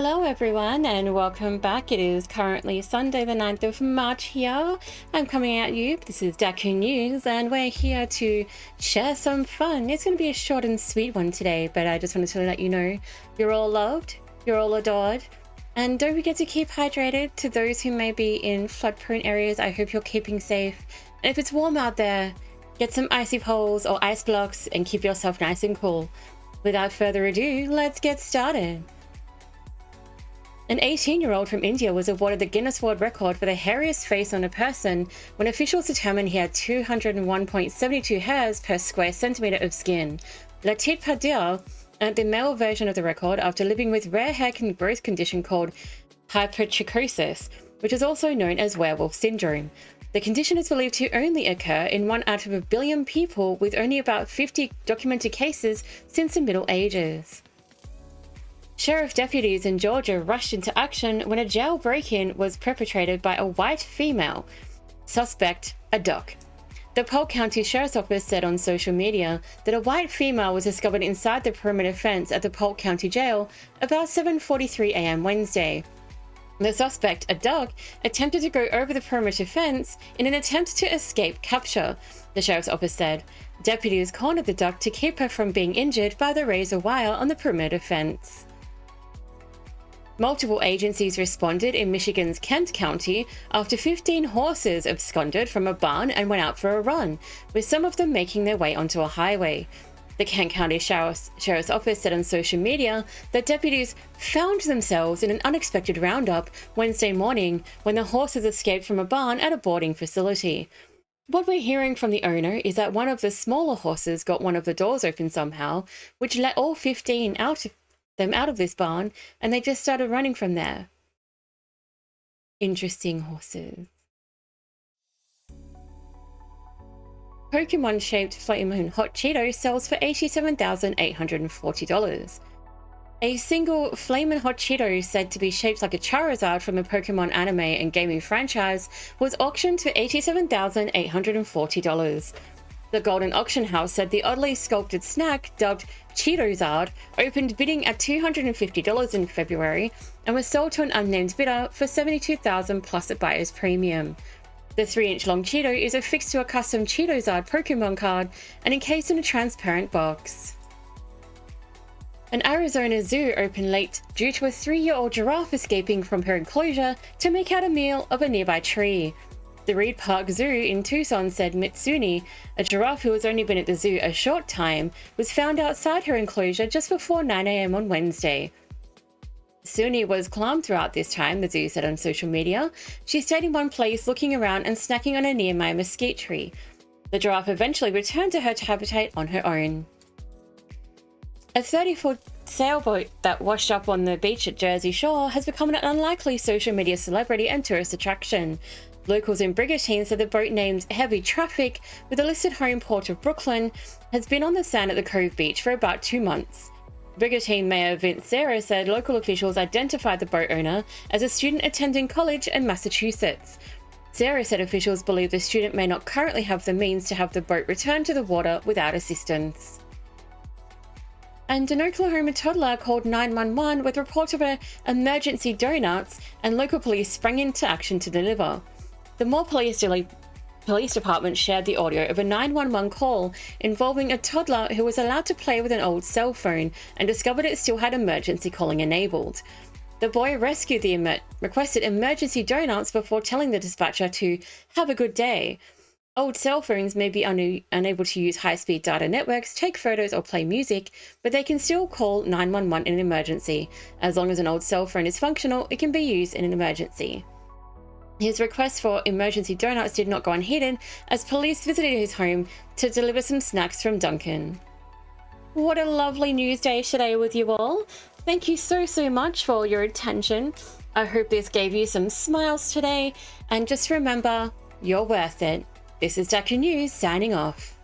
Hello everyone and welcome back. It is currently Sunday the 9th of March here. I'm coming at you. This is Daku News and we're here to share some fun. It's going to be a short and sweet one today, but I just wanted to let you know you're all loved, you're all adored, and don't forget to keep hydrated. To those who may be in flood-prone areas, I hope you're keeping safe. And if it's warm out there, get some icy poles or ice blocks and keep yourself nice and cool. Without further ado, let's get started. An 18-year-old from India was awarded the Guinness World Record for the hairiest face on a person when officials determined he had 201.72 hairs per square centimetre of skin. Latit Padir earned the male version of the record after living with rare hair growth condition called hypertrichosis, which is also known as werewolf syndrome. The condition is believed to only occur in 1 out of a billion people, with only about 50 documented cases since the Middle Ages. Sheriff deputies in Georgia rushed into action when a jail break-in was perpetrated by a white female. Suspect, a duck. The Polk County Sheriff's Office said on social media that a white female was discovered inside the perimeter fence at the Polk County Jail about 7:43 a.m. Wednesday. The suspect, a duck, attempted to go over the perimeter fence in an attempt to escape capture, the Sheriff's Office said. Deputies cornered the duck to keep her from being injured by the razor wire on the perimeter fence. Multiple agencies responded in Michigan's Kent County after 15 horses absconded from a barn and went out for a run, with some of them making their way onto a highway. The Kent County Sheriff's Office said on social media that deputies found themselves in an unexpected roundup Wednesday morning when the horses escaped from a barn at a boarding facility. What we're hearing from the owner is that one of the smaller horses got one of the doors open somehow, which let all 15 out of this barn, and they just started running from there. Interesting horses. Pokemon-shaped Flamin' Hot Cheeto sells for $87,840. A single Flamin' Hot Cheeto said to be shaped like a Charizard from a Pokemon anime and gaming franchise was auctioned for $87,840. The Golden Auction House said the oddly sculpted snack, dubbed Cheetozard, opened bidding at $250 in February and was sold to an unnamed bidder for $72,000 plus a buyer's premium. The 3-inch long Cheeto is affixed to a custom Cheetozard Pokemon card and encased in a transparent box. An Arizona zoo opened late due to a 3-year-old giraffe escaping from her enclosure to make out a meal of a nearby tree. The Reed Park Zoo in Tucson said Mitsuni, a giraffe who has only been at the zoo a short time, was found outside her enclosure just before 9 a.m. on Wednesday. Suni was calm throughout this time, the zoo said on social media. She stayed in one place looking around and snacking on a nearby mesquite tree. The giraffe eventually returned to her habitat on her own. A 30-foot sailboat that washed up on the beach at Jersey Shore has become an unlikely social media celebrity and tourist attraction. Locals in Brigantine said the boat, named Heavy Traffic, with the listed home port of Brooklyn, has been on the sand at the Cove Beach for about 2 months. Brigantine Mayor Vince Serra said local officials identified the boat owner as a student attending college in Massachusetts. Serra said officials believe the student may not currently have the means to have the boat returned to the water without assistance. And an Oklahoma toddler called 911 with reports of emergency donuts, and local police sprang into action to deliver. The Moore Police Department shared the audio of a 911 call involving a toddler who was allowed to play with an old cell phone and discovered it still had emergency calling enabled. The boy requested emergency donuts before telling the dispatcher to have a good day. Old cell phones may be unable to use high-speed data networks, take photos, or play music, but they can still call 911 in an emergency. As long as an old cell phone is functional, it can be used in an emergency. His request for emergency donuts did not go unheeded as police visited his home to deliver some snacks from Dunkin'. What a lovely news day today with you all. Thank you so much for your attention. I hope this gave you some smiles today, and just remember, you're worth it. This is Daku News signing off.